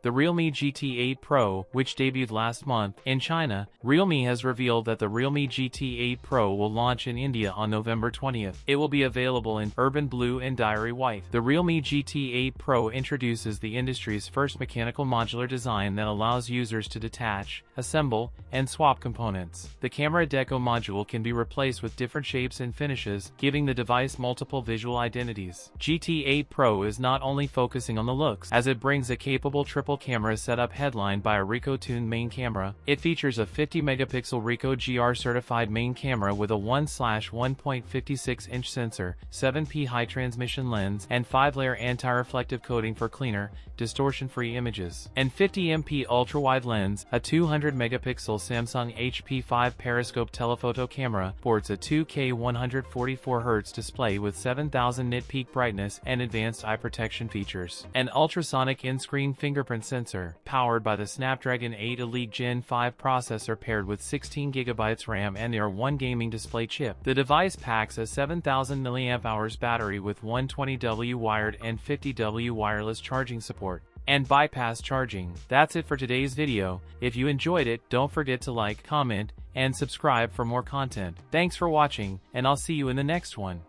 The Realme GT 8 Pro, which debuted last month in China, Realme has revealed that the Realme GT 8 Pro will launch in India on November 20th. It will be available in urban blue and diary white. The Realme GT 8 Pro introduces the industry's first mechanical modular design that allows users to detach, assemble, and swap components. The camera deco module can be replaced with different shapes and finishes, giving the device multiple visual identities. GT 8 Pro is not only focusing on the looks, as it brings a capable triple camera setup headlined by a Ricoh-tuned main camera. It features a 50-megapixel Ricoh GR certified main camera with a 1/1.56-inch sensor, 7p high transmission lens, and 5-layer anti-reflective coating for cleaner, distortion-free images, and 50MP ultra-wide lens. A 200-megapixel Samsung HP5 periscope telephoto camera sports a 2K 144Hz display with 7000 nit peak brightness and advanced eye protection features. An ultrasonic in-screen fingerprint sensor, powered by the Snapdragon 8 Elite Gen 5 processor paired with 16GB RAM and their one gaming display chip. The device packs a 7000 mAh battery with 120W wired and 50W wireless charging support, and bypass charging. That's it for today's video. If you enjoyed it, don't forget to like, comment, and subscribe for more content. Thanks for watching, and I'll see you in the next one.